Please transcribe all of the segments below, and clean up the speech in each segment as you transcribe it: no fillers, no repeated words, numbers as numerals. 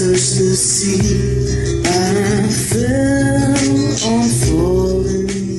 touched the sea, I fell on falling leaves.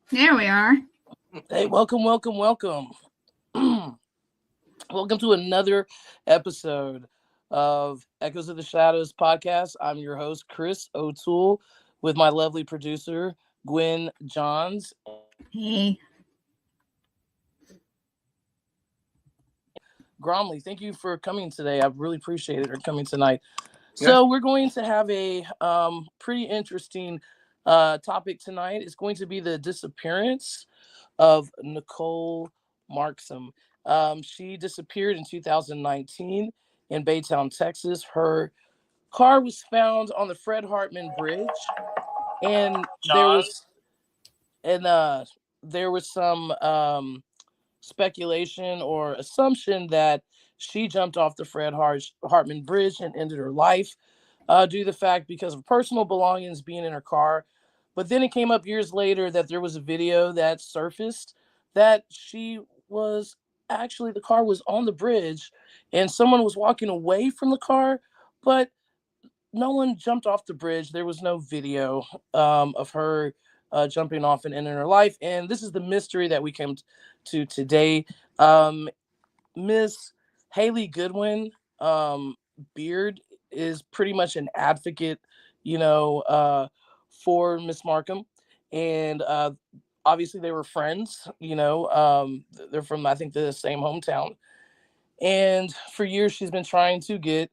There we are. Hey, welcome. Welcome to another episode of Echoes of the Shadows podcast. I'm your host, Chris O'Toole, with my lovely producer, Gwen Johns. Hey. Gormley, thank you for coming today. I really appreciate it, or coming tonight. So we're going to have a pretty interesting topic tonight. It's going to be the disappearance of Nicole Marcum. She disappeared in 2019 in Baytown, Texas. Her car was found on the Fred Hartman Bridge, and there was some speculation or assumption that she jumped off the Fred Hartman Bridge and ended her life due to the fact because of personal belongings being in her car. But then it came up years later that there was a video that surfaced that she was actually, the car was on the bridge and someone was walking away from the car, but no one jumped off the bridge. There was no video of her jumping off and ending her life. And this is the mystery that we came to today. Miss Haley Goodwin Beard is pretty much an advocate, for Miss Marcum. And obviously they were friends, they're from, I think, the same hometown. And for years she's been trying to get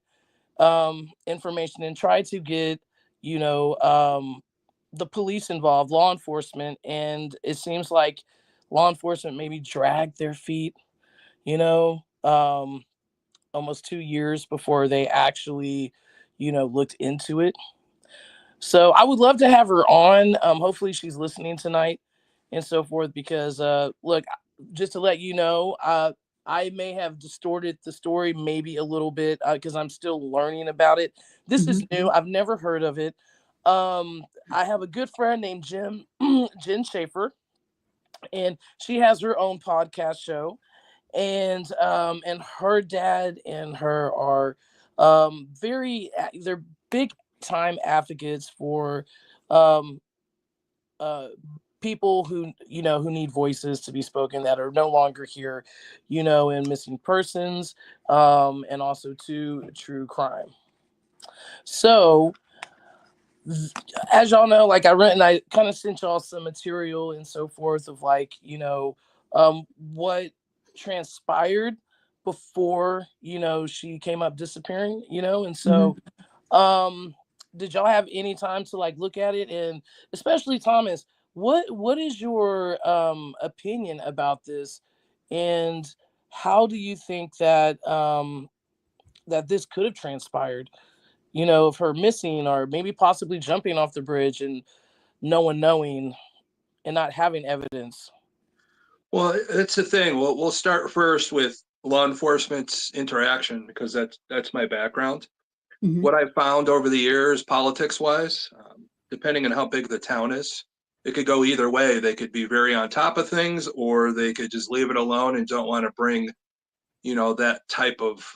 information and try to get, the police involved, law enforcement. And it seems like law enforcement maybe dragged their feet, almost 2 years before they actually, looked into it. So I would love to have her on. Hopefully she's listening tonight and so forth, because look, just to let you know, I may have distorted the story maybe a little bit because I'm still learning about it. This is new. I've never heard of it. I have a good friend named Jen Schaefer, and she has her own podcast show. And her dad and her are they're big time advocates for people who need voices to be spoken that are no longer here, in missing persons, and also to true crime. So as y'all know, like I kind of sent y'all some material and so forth of what transpired before she came up disappearing, and so did y'all have any time to look at it? And especially Thomas, what is your opinion about this, and how do you think that that this could have transpired, of her missing or maybe possibly jumping off the bridge and no one knowing and not having evidence? Well, that's the thing. We'll start first with law enforcement's interaction, because that's my background. What I've found over the years, politics-wise, depending on how big the town is, it could go either way. They could be very on top of things, or they could just leave it alone and don't want to bring, that type of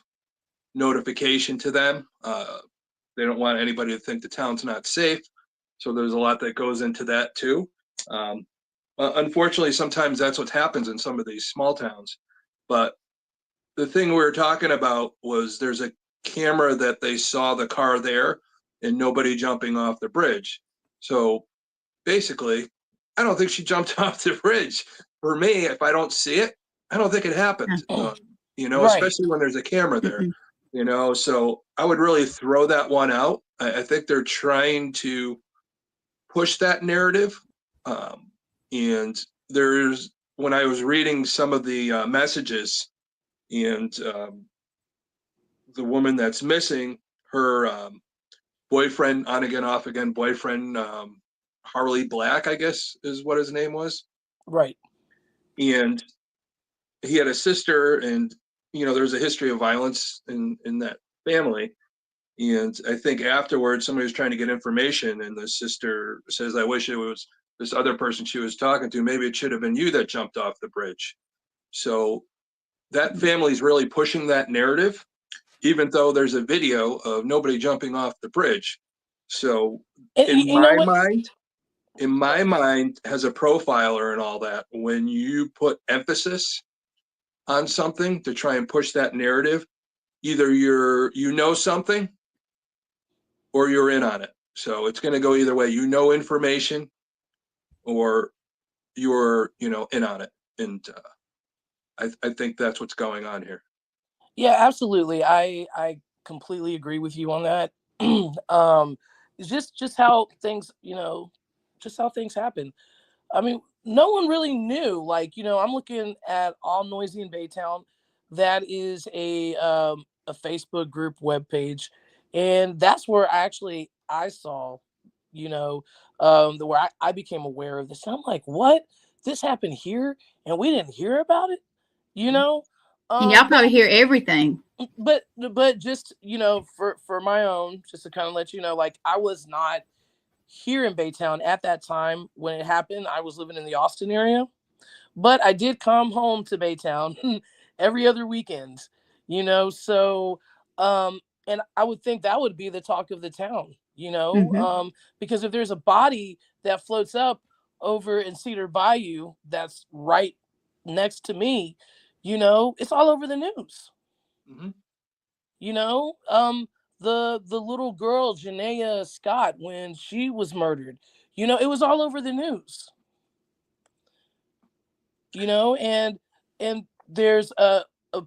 notification to them. They don't want anybody to think the town's not safe. So there's a lot that goes into that too. Unfortunately, sometimes that's what happens in some of these small towns. But the thing we were talking about was there's a camera that they saw the car there and nobody jumping off the bridge. So basically, I don't think she jumped off the bridge. For me, if I don't see it, I don't think it happened. Right. Especially when there's a camera there. So I would really throw that one out. I think they're trying to push that narrative. And when I was reading some of the messages And the woman that's missing, her boyfriend, on again, off again boyfriend, Harley Black, I guess is what his name was. Right. And he had a sister, and there's a history of violence in that family. And I think afterwards somebody was trying to get information, and the sister says, I wish it was this other person she was talking to. Maybe it should have been you that jumped off the bridge. So that family's really pushing that narrative, even though there's a video of nobody jumping off the bridge. So in my mind, as a profiler and all that, when you put emphasis on something to try and push that narrative, either you know something or you're in on it. So it's going to go either way. Information or you're in on it. And I think that's what's going on here. Yeah, absolutely. I completely agree with you on that. It's just how things, just how things happen. I mean, no one really knew. Like, I'm looking at All Noisy in Baytown. That is a Facebook group webpage, and that's where I saw, where I became aware of this. And I'm like, what? This happened here, and we didn't hear about it, And y'all probably hear everything. But just for my own, just to kind of let you know, like, I was not here in Baytown at that time when it happened. I was living in the Austin area, but I did come home to Baytown every other weekend, so and I would think that would be the talk of the town, because if there's a body that floats up over in Cedar Bayou that's right next to me, it's all over the news. Mm-hmm. The little girl Janaea Scott, when she was murdered, it was all over the news. And there's a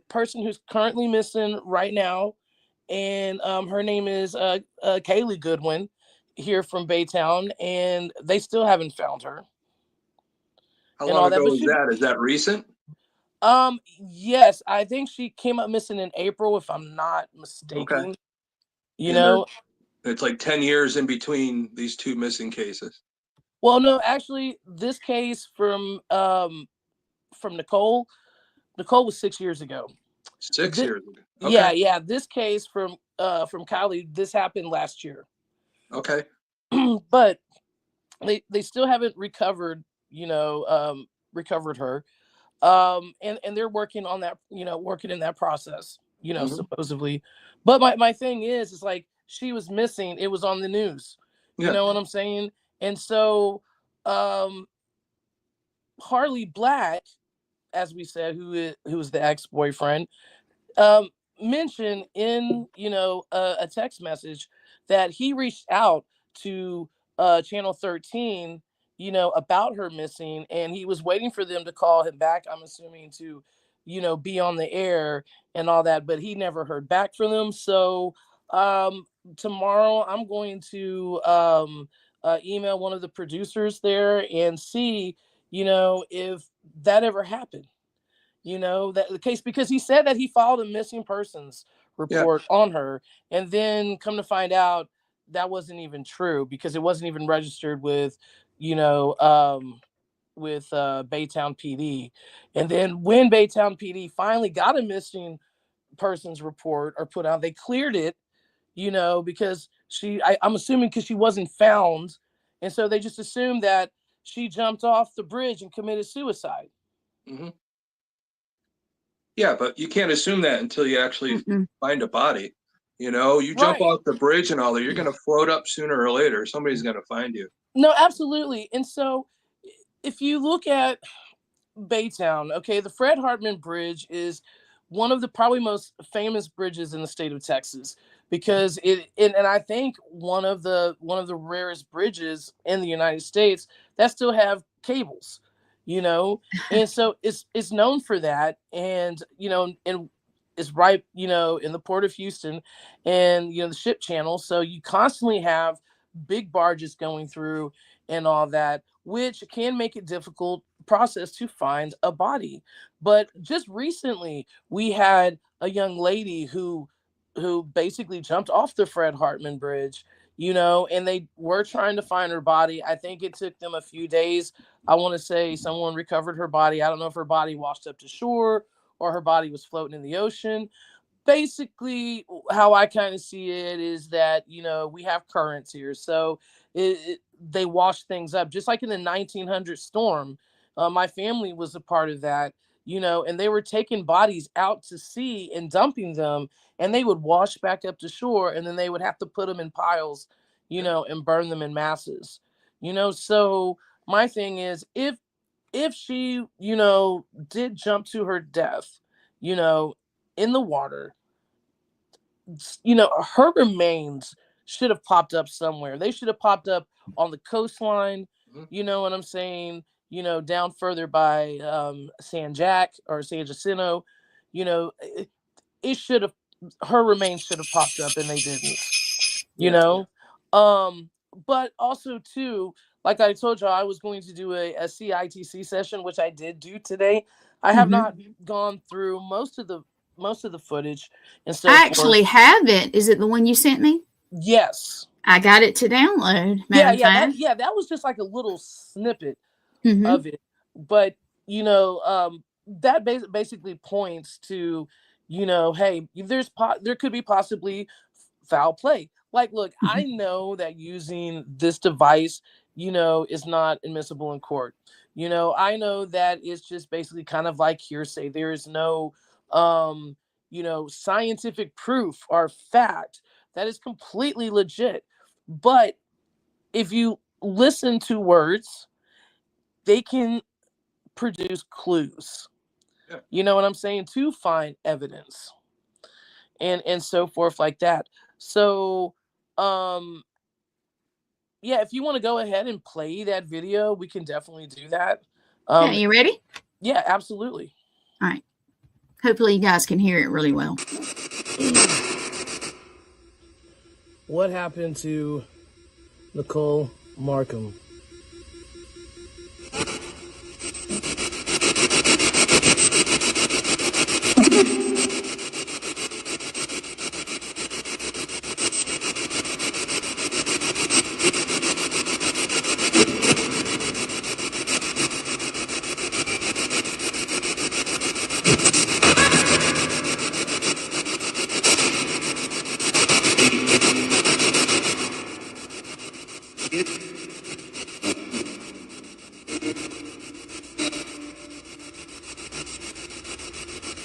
person who's currently missing right now, and her name is Kaylee Goodwin, here from Baytown, and they still haven't found her. How long ago was that? Is that recent? Yes, I think she came up missing in April, if I'm not mistaken. Okay. It's like 10 years in between these two missing cases. Well, no, actually, this case from Nicole was 6 years ago. 6 years ago. Okay. Yeah. This case from Kylie, this happened last year. Okay. But they still haven't recovered, recovered her. And they're working on that, working in that process, supposedly. But my thing is like, she was missing. It was on the news. You know what I'm saying? And so Harley Black, as we said, who was the ex-boyfriend, mentioned in a text message that he reached out to Channel 13, about her missing, and he was waiting for them to call him back, I'm assuming, to be on the air and all that, but he never heard back from them. So tomorrow I'm going to email one of the producers there and see if that ever happened, that the case, because he said that he filed a missing persons report on her, and then come to find out that wasn't even true, because it wasn't even registered with Baytown PD. And then when Baytown PD finally got a missing persons report or put out, they cleared it, because I'm assuming because she wasn't found, and so they just assumed that she jumped off the bridge and committed suicide. Mm-hmm. Yeah, but you can't assume that until you actually find a body. You jump off the bridge and all that, you're going to float up sooner or later. Somebody's going to find you. No, absolutely. And so if you look at Baytown, okay, the Fred Hartman Bridge is one of the probably most famous bridges in the state of Texas, because and I think one of the rarest bridges in the United States that still have cables, and so it's known for that, and and it's right in the port of Houston, and the ship channel, so you constantly have big barges going through and all that, which can make it difficult process to find a body. But just recently, we had a young lady who basically jumped off the Fred Hartman Bridge, and they were trying to find her body. I think it took them a few days. I want to say someone recovered her body. I don't know if her body washed up to shore or her body was floating in the ocean. Basically, how I kind of see it is that, we have currents here. So they wash things up, just like in the 1900 storm. My family was a part of that, and they were taking bodies out to sea and dumping them, and they would wash back up to shore, and then they would have to put them in piles, and burn them in masses. So my thing is, if she, did jump to her death, in the water, her remains should have popped up somewhere. They should have popped up on the coastline, you know what I'm saying? Down further by San Jac or San Jacinto, it should have, her remains should have popped up, and they didn't, but also too, like I told you, I was going to do a CITC session, which I did do today. I have not gone through most of the footage and so I actually have it. Is it the one you sent me? Yes. I got it to download. That was just like a little snippet of it. But, that basically points to, hey, there could be possibly foul play. Like, look, I know that using this device, is not admissible in court. I know that it's just basically kind of like hearsay. There is no, scientific proof or fact that is completely legit. But if you listen to words, they can produce clues. Yeah. You know what I'm saying? To find evidence and so forth like that. So, if you want to go ahead and play that video, we can definitely do that. You ready? Yeah, absolutely. All right. Hopefully you guys can hear it really well. What happened to Nicole Marcum?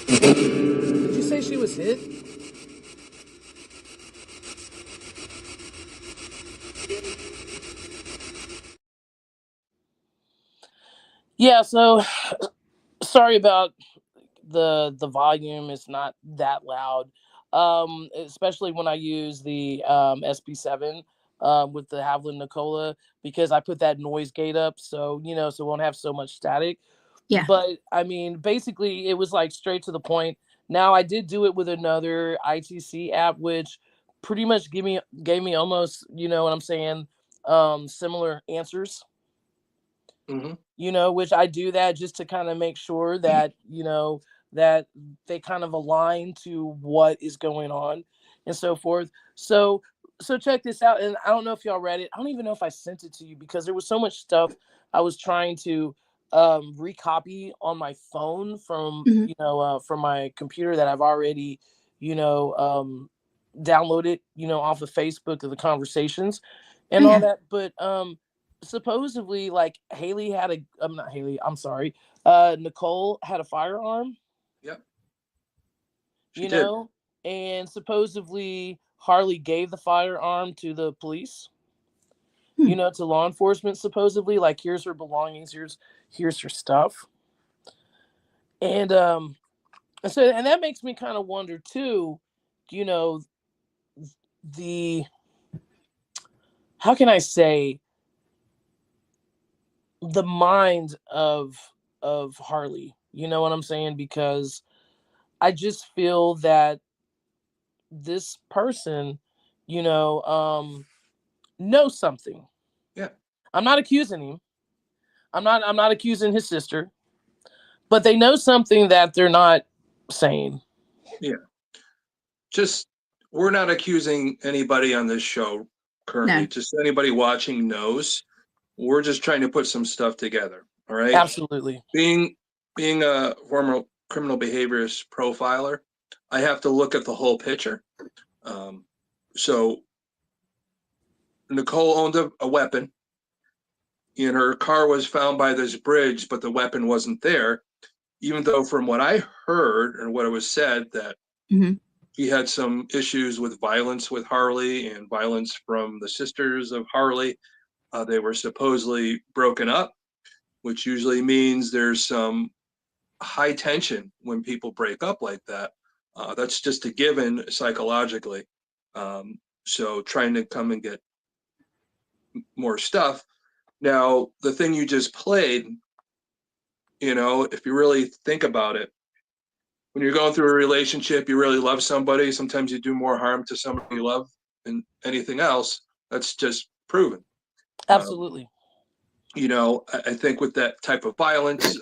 Did you say she was hit? Yeah, so sorry about the volume. It's not that loud, especially when I use the SP7 with the Haviland Nicola, because I put that noise gate up, so so it won't have so much static. Yeah. But I mean, basically, it was like straight to the point. Now, I did do it with another ITC app, which pretty much gave me almost, what I'm saying, similar answers. Which I do that just to kind of make sure that, that they kind of align to what is going on and so forth. So check this out. And I don't know if y'all read it. I don't even know if I sent it to you, because there was so much stuff I was trying to recopy on my phone from, from my computer that I've already, downloaded, off of Facebook of the conversations and all that. But, supposedly, like, Nicole had a firearm. Yep. She did. And supposedly Harley gave the firearm to the police, to law enforcement, supposedly, like, here's her belongings, here's her stuff. And that makes me kind of wonder too, how can I say, the mind of Harley, you know what I'm saying? Because I just feel that this person, knows something. Yeah. I'm not accusing him, I'm not accusing his sister, but they know something that they're not saying. Yeah. Just, we're not accusing anybody on this show currently. No. Just anybody watching knows. We're just trying to put some stuff together. All right. Absolutely. Being a former criminal behaviorist profiler, I have to look at the whole picture. So Nicole owned a weapon, and her car was found by this bridge, but the weapon wasn't there. Even though, from what I heard and what it was said, that he had some issues with violence with Harley and violence from the sisters of Harley. They were supposedly broken up, which usually means there's some high tension when people break up like that. That's just a given psychologically. So trying to come and get more stuff. Now, the thing you just played, if you really think about it, when you're going through a relationship, you really love somebody, sometimes you do more harm to somebody you love than anything else. That's just proven. Absolutely. I think with that type of violence,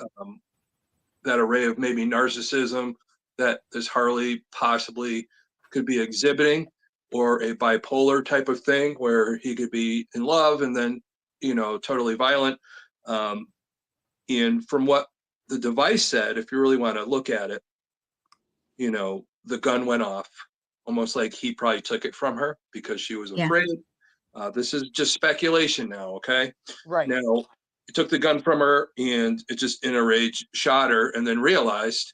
that array of maybe narcissism that this Harley possibly could be exhibiting, or a bipolar type of thing where he could be in love and then, totally violent. And from what the device said, if you really want to look at it, the gun went off, almost like he probably took it from her because she was afraid. This is just speculation now, okay? Right. Now, he took the gun from her and it just, in a rage, shot her, and then realized,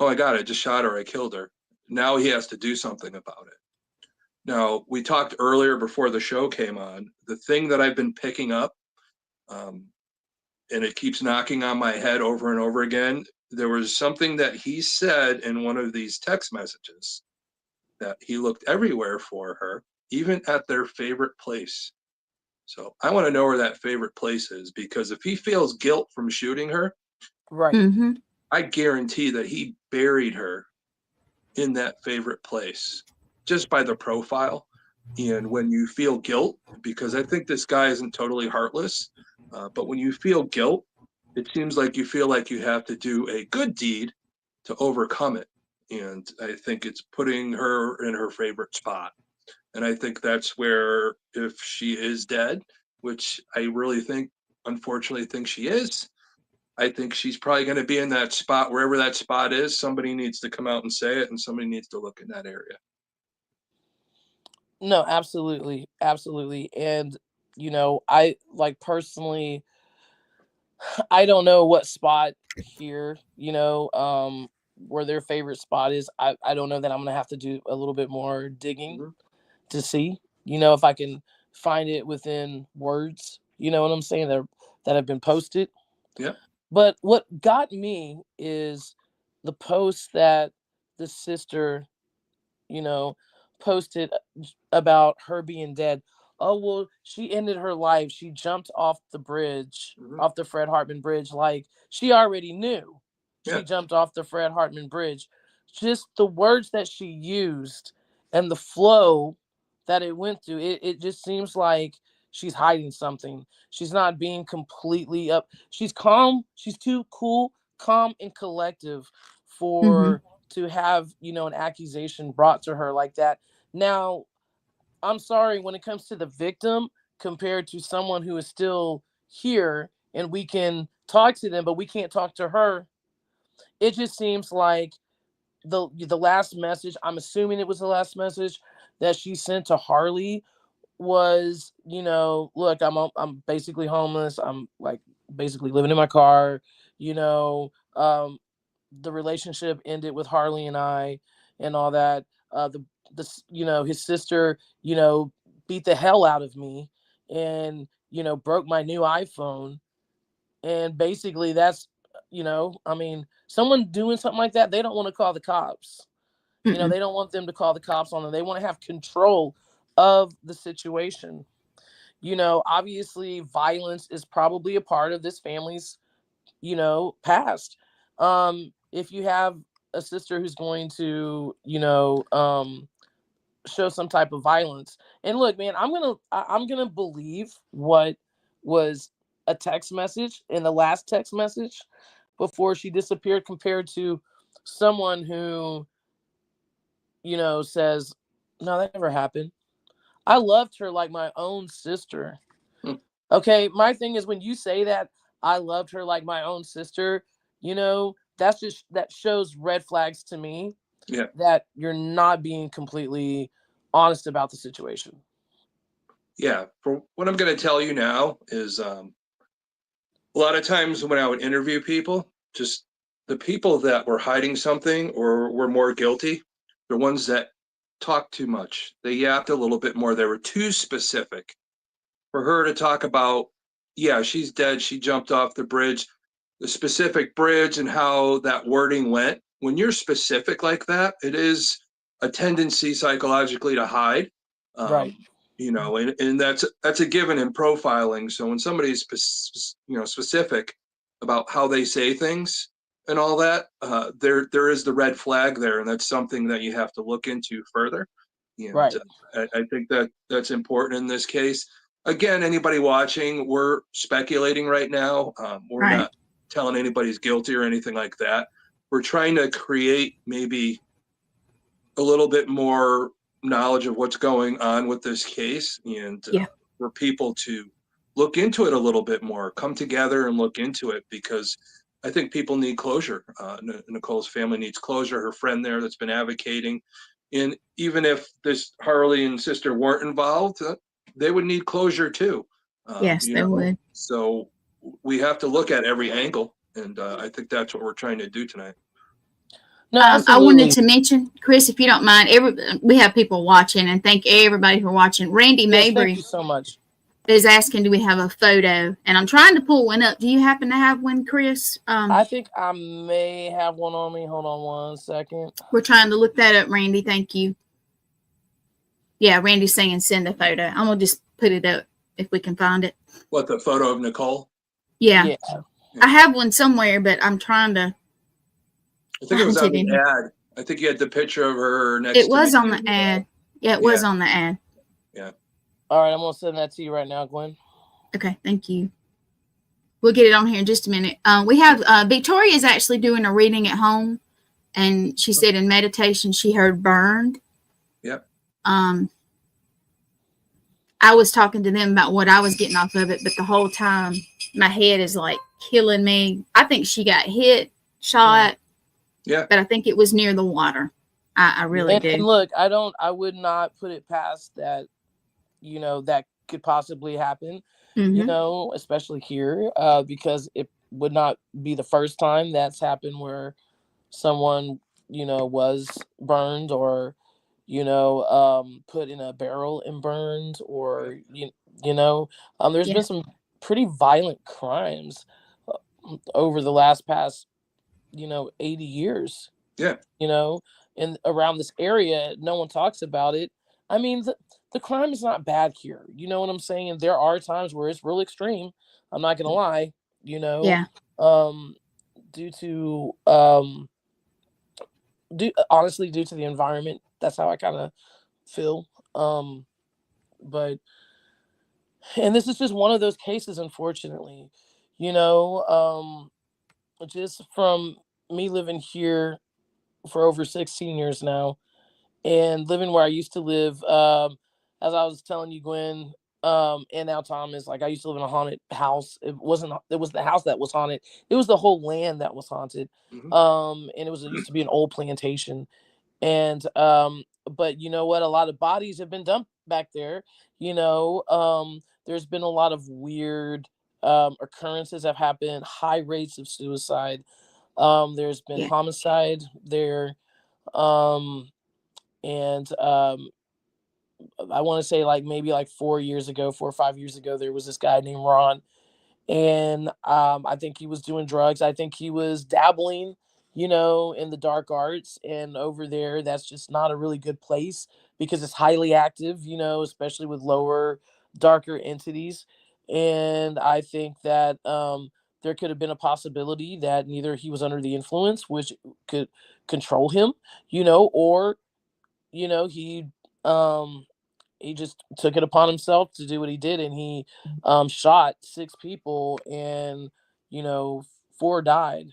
oh my God, I just shot her, I killed her. Now he has to do something about it. Now, we talked earlier before the show came on, the thing that I've been picking up, and it keeps knocking on my head over and over again. There was something that he said in one of these text messages, that he looked everywhere for her, even at their favorite place. So I want to know where that favorite place is, because if he feels guilt from shooting her, right, I guarantee that he buried her in that favorite place just by the profile. And when you feel guilt, because I think this guy isn't totally heartless, but when you feel guilt, it seems like you feel like you have to do a good deed to overcome it. And I think it's putting her in her favorite spot. And I think that's where, if she is dead, which I really unfortunately think she is, I think she's probably going to be in that spot. Wherever that spot is, somebody needs to come out and say it, and somebody needs to look in that area. No, absolutely. Absolutely. And, I personally, I don't know what spot here, where their favorite spot is. I don't know. That I'm going to have to do a little bit more digging to see, if I can find it within words, you know what I'm saying, that have been posted. Yeah. But what got me is the post that the sister, posted about her being dead. Oh, well, she ended her life. She jumped off the bridge, off the Fred Hartman Bridge. Like, she already knew she jumped off the Fred Hartman Bridge. Just the words that she used and the flow that it went through, it just seems like she's hiding something. She's not being completely up. She's calm. She's too cool, calm, and collective for to have, an accusation brought to her like that. Now, I'm sorry, when it comes to the victim compared to someone who is still here and we can talk to them, but we can't talk to her, it just seems like the last message, I'm assuming it was the last message that she sent to Harley, was, look, I'm basically homeless. I'm like basically living in my car, the relationship ended with Harley and I and all that. His sister, beat the hell out of me and, broke my new iPhone. And basically that's, someone doing something like that, they don't want to call the cops. They don't want them to call the cops on them. They want to have control of the situation. Obviously violence is probably a part of this family's, past. If you have a sister who's going to, show some type of violence, and look, man, I'm gonna believe what was a text message in the last text message before she disappeared compared to someone who, says, no, that never happened. I loved her like my own sister. Okay, my thing is when you say that I loved her like my own sister, that shows red flags to me. Yeah. That you're not being completely honest about the situation. Yeah. For what I'm going to tell you now is a lot of times when I would interview people, just the people that were hiding something or were more guilty, the ones that talked too much, they yapped a little bit more. They were too specific. For her to talk about, yeah, she's dead, she jumped off the bridge, the specific bridge and how that wording went. When you're specific like that, it is a tendency psychologically to hide. Right. And that's a given in profiling. So when somebody's specific about how they say things and all that, there is the red flag there, and that's something that you have to look into further. And right. I think that's important in this case. Again, anybody watching, we're speculating right now. We're Right. not telling anybody's guilty or anything like that. We're trying to create maybe a little bit more knowledge of what's going on with this case, and for people to look into it a little bit more, come together and look into it, because I think people need closure. Nicole's family needs closure. Her friend there that's been advocating, and even if this Harley and sister weren't involved, they would need closure too. Yes, they would. So we have to look at every angle, and I think that's what we're trying to do tonight. No, I wanted to mention, Chris, if you don't mind, we have people watching, and thank everybody for watching. Randy Mabry, thank you so much, is asking, do we have a photo? And I'm trying to pull one up. Do you happen to have one, Chris? I think I may have one on me. Hold on one second. We're trying to look that up, Randy. Thank you. Yeah, Randy's saying send a photo. I'm going to just put it up if we can find it. What, the photo of Nicole? Yeah. I have one somewhere, but I'm trying to. I think it was on the ad. I think you had the picture of her next to it was on the ad. Yeah, it was on the ad. Yeah. All right, I'm going to send that to you right now, Gwen. Okay, thank you. We'll get it on here in just a minute. We have Victoria is actually doing a reading at home, and she said in meditation she heard burned. Yep. I was talking to them about what I was getting off of it, but the whole time my head is like killing me. I think she got hit, shot. Yeah. But I think it was near the water. I really do. And look, I would not put it past that, that could possibly happen, especially here, because it would not be the first time that's happened where someone, was burned or, put in a barrel and burned, or, there's been some pretty violent crimes over the past 80 years. Yeah. And around this area, no one talks about it. I mean, the crime is not bad here. You know what I'm saying? There are times where it's real extreme. I'm not gonna lie. Yeah. Due to honestly, due to the environment, that's how I kind of feel. But and this is just one of those cases, unfortunately. Just from me living here for over 16 years now, and living where I used to live, as I was telling you, Gwen, and now Thomas, like I used to live in a haunted house. It was the house that was haunted. It was the whole land that was haunted. And it used to be an old plantation. And but you know what? A lot of bodies have been dumped back there. There's been a lot of weird occurrences have happened, high rates of suicide. There's been homicide there. And I want to say maybe 4 or 5 years ago, there was this guy named Ron, and I think he was doing drugs. I think he was dabbling, in the dark arts, and over there, that's just not a really good place because it's highly active, especially with lower, darker entities. And I think that there could have been a possibility that neither he was under the influence, which could control him, or he he just took it upon himself to do what he did, and he shot 6 people, and 4 died.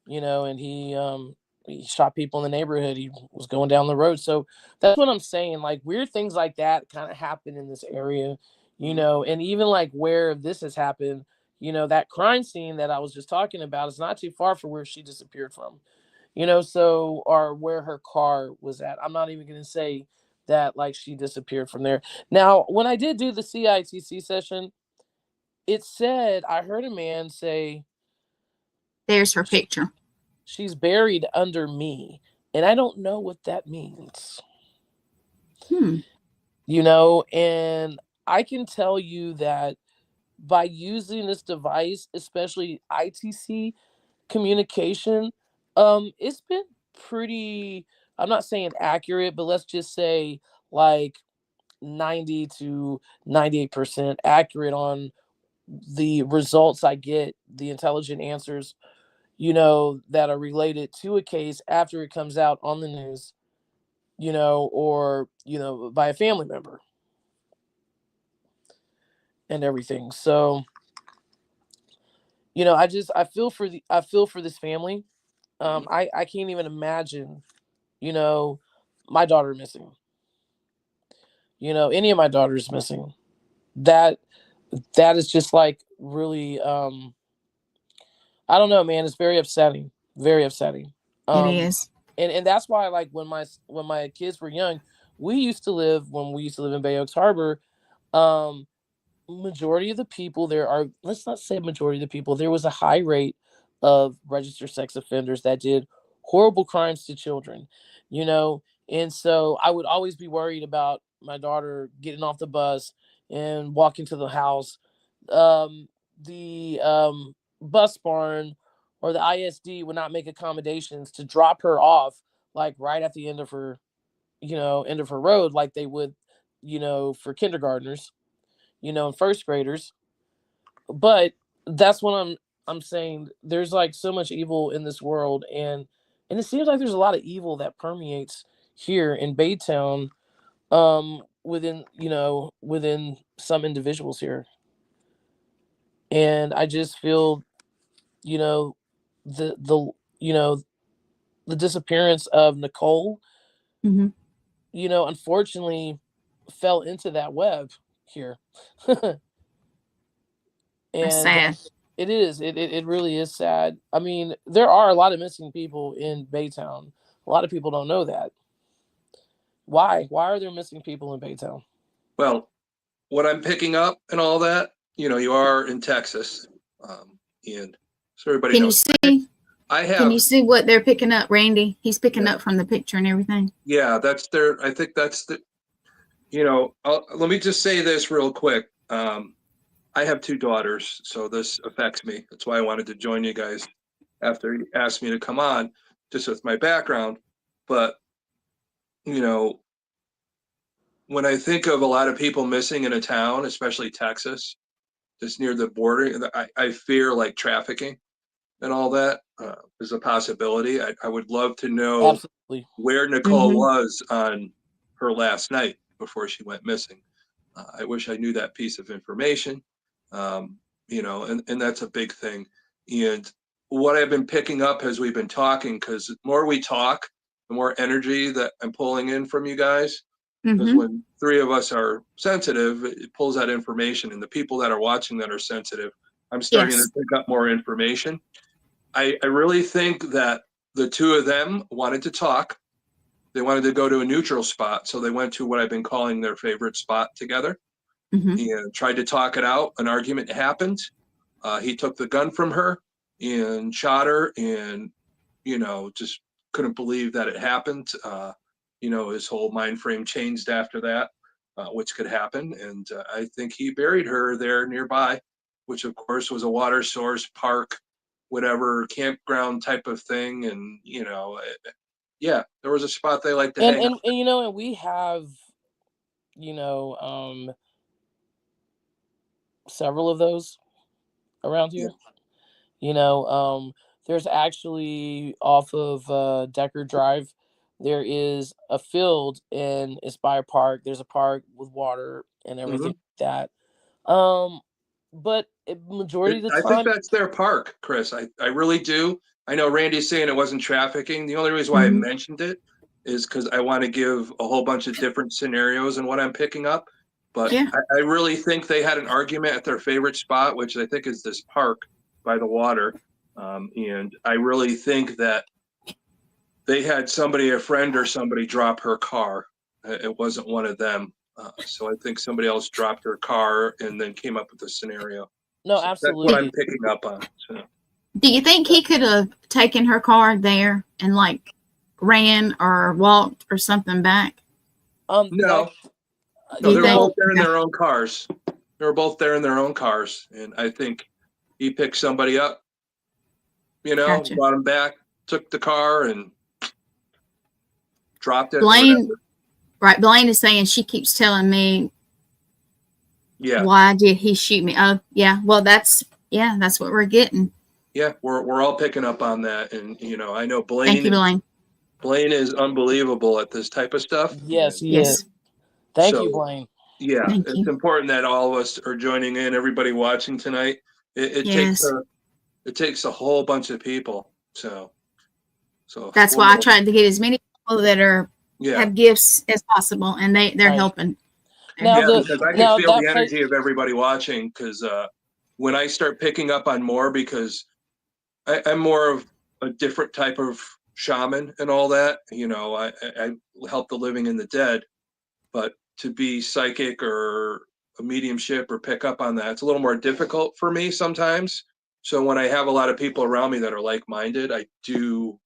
And he shot people in the neighborhood. He was going down the road. So that's what I'm saying. Like, weird things like that kind of happen in this area, and even like where this has happened, that crime scene that I was just talking about is not too far from where she disappeared from, or where her car was at. I'm not even going to say that like she disappeared from there. Now, when I did do the CITC session, it said, I heard a man say, there's her picture. She's buried under me. And I don't know what that means. And I can tell you that by using this device, especially ITC communication, it's been pretty, I'm not saying accurate, but let's just say like 90 to 98% accurate on the results I get, the intelligent answers, that are related to a case after it comes out on the news, or, by a family member and everything. So, I feel for this family. I can't even imagine, my daughter missing, any of my daughters missing. That is just like really, I don't know, man. It's very upsetting. Very upsetting. It is. And that's why, like, when my kids were young, when we used to live in Bay Oaks Harbor, majority of the people there are, let's not say majority of the people, there was a high rate of registered sex offenders that did horrible crimes to children, and so I would always be worried about my daughter getting off the bus and walking to the house. The bus barn or the ISD would not make accommodations to drop her off like right at the end of her road, like they would, for kindergartners, and first graders. But that's what I'm saying. There's like so much evil in this world, and it seems like there's a lot of evil that permeates here in Baytown, within some individuals here. And I just feel, the the disappearance of Nicole, unfortunately fell into that web here. And that's sad. It is. It really is sad. I mean, there are a lot of missing people in Baytown. A lot of people don't know that. Why? Why are there missing people in Baytown? Well, what I'm picking up and all that, you are in Texas, and so everybody knows. Can you see what they're picking up, Randy? He's picking up from the picture and everything. Yeah, I think that's the, let me just say this real quick. I have 2 daughters, so this affects me. That's why I wanted to join you guys after you asked me to come on, just with my background. But, when I think of a lot of people missing in a town, especially Texas, just near the border, I fear like trafficking and all that is a possibility. I would love to know Absolutely. where Nicole was on her last night before she went missing. I wish I knew that piece of information, and that's a big thing. And what I've been picking up as we've been talking, because the more we talk, the more energy that I'm pulling in from you guys. Because when 3 of us are sensitive, it pulls that information, and the people that are watching that are sensitive, I'm starting to pick up more information. I really think that the 2 of them wanted to talk. They wanted to go to a neutral spot, so they went to what I've been calling their favorite spot together and tried to talk it out. An argument happened. He took the gun from her and shot her, and just couldn't believe that it happened. His whole mind frame changed after that, which could happen. And I think he buried her there nearby, which of course was a water source, park, whatever, campground type of thing. And, there was a spot they like to hang out. And we have, several of those around here. There's actually off of Decker Drive, there is a field and it's by a park. There's a park with water and everything like that. But majority of the I think time, that's their park, Chris. I really do. I know Randy's saying it wasn't trafficking. The only reason why I mentioned it is because I want to give a whole bunch of different scenarios in what I'm picking up. But Yeah. I really think they had an argument at their favorite spot, which I think is this park by the water. And I really think that they had somebody, a friend or somebody, drop her car. It wasn't one of them. So I think somebody else dropped her car and then came up with the scenario. no, So that's what I'm absolutely. picking up on. So. Do you think he could have taken her car there and like ran or walked or something back? No, that, no, You they were think? both there in their own cars. They were both there in their own cars, and I think he picked somebody up. Gotcha. Brought him back, took the car, and dropped it. Blaine, right? Blaine is saying she keeps telling me, Yeah. why did he shoot me? Oh, yeah. Well, that's what we're getting. Yeah, we're all picking up on that, and I know Blaine. Thank you, Blaine. Blaine is unbelievable at this type of stuff. yes, he is. Thank you, Blaine. Yeah, Thank it's you. important that all of us are joining in. Everybody watching tonight, it takes a whole bunch of people. So that's why I tried to get as many people that are have gifts as possible, and they're helping. Because I can feel the energy of everybody watching. Because when I start picking up on more, because I'm more of a different type of shaman and all that. I help the living and the dead, but to be psychic or a mediumship or pick up on that, it's a little more difficult for me sometimes. So when I have a lot of people around me that are like-minded, I do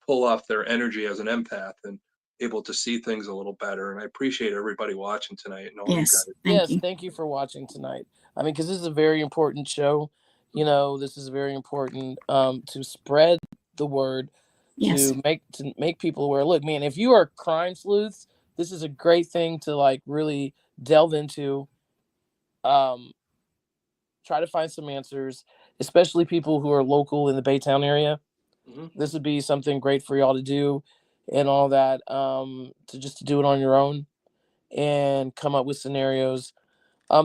pull off their energy as an empath and able to see things a little better. And I appreciate everybody watching tonight and all you guys. Thank you for watching tonight. I mean, because this is a very important show. This is very important to spread the word, to make people aware. Look, man, if you are crime sleuths, this is a great thing to like really delve into. Try to find some answers, especially people who are local in the Baytown area. This would be something great for y'all to do and all that, to do it on your own and come up with scenarios.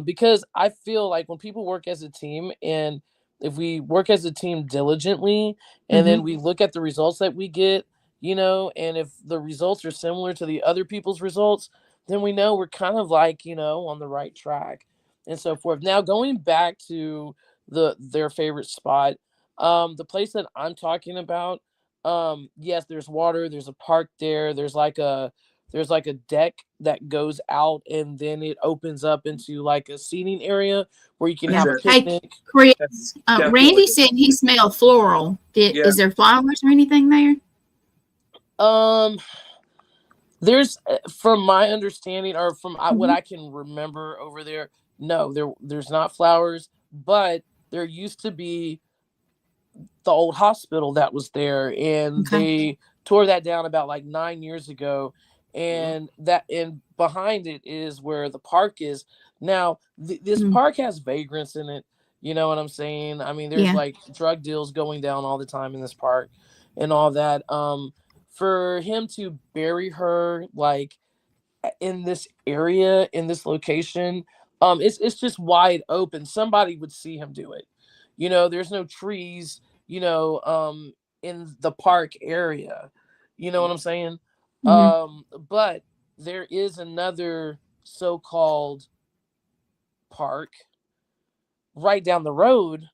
Because I feel like when people work as a team, and if we work as a team diligently, and then we look at the results that we get, and if the results are similar to the other people's results, then we know we're kind of like, on the right track and so forth. Now, going back to their favorite spot, the place that I'm talking about, yes, there's water, there's a park there, there's like a deck that goes out, and then it opens up into like a seating area where you can have a picnic. Hey, Chris, Randy said he smelled floral. Is there flowers or anything there? There's, from my understanding, or from what I can remember over there, no, there's not flowers, but there used to be the old hospital that was there, and they tore that down about like 9 years ago. And behind it is where the park is now. This park has vagrants in it. You know what I'm saying? I mean, there's like drug deals going down all the time in this park and all that. For him to bury her like in this area, in this location, it's just wide open. Somebody would see him do it. There's no trees, in the park area. You know what I'm saying? But there is another so-called park right down the road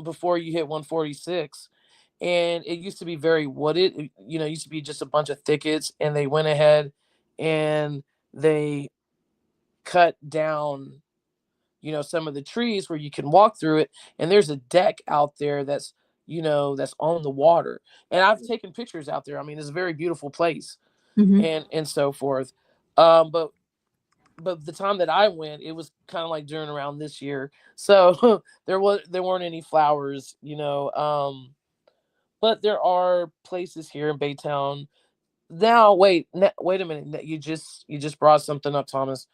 before you hit 146, and it used to be very wooded. It used to be just a bunch of thickets, and they went ahead and they cut down some of the trees where you can walk through it, and there's a deck out there that's on the water, and I've taken pictures out there. I mean, it's a very beautiful place. And so forth. But the time that I went, it was kind of like during around this year, so there weren't any flowers, but there are places here in Baytown. Now wait a minute, you just brought something up, Thomas.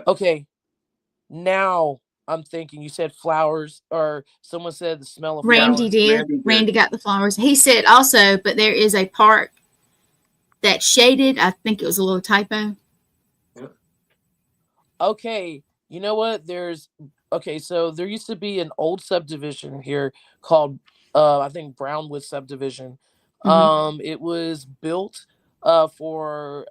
Okay, now I'm thinking you said flowers, or someone said the smell of flowers. Randy did. Randy got the flowers. He said also, but there is a park that shaded, I think it was a little typo. Okay, you know what? So there used to be an old subdivision here called I think Brownwood subdivision. It was built for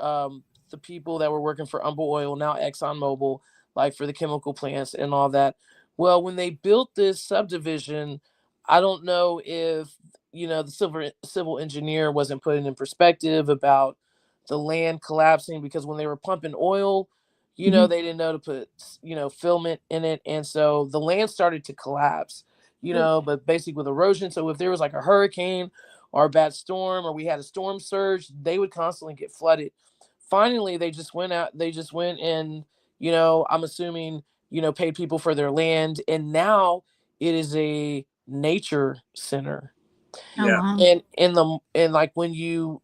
the people that were working for Humble Oil, now ExxonMobil, like for the chemical plants and all that. Well, when they built this subdivision, I don't know if the civil engineer wasn't putting in perspective about the land collapsing, because when they were pumping oil, they didn't know to put, filament in it. And so the land started to collapse, but basically with erosion. So if there was like a hurricane or a bad storm, or we had a storm surge, they would constantly get flooded. Finally, they just went and, I'm assuming, paid people for their land. And now it is a nature center. Yeah. Oh, wow. And like when you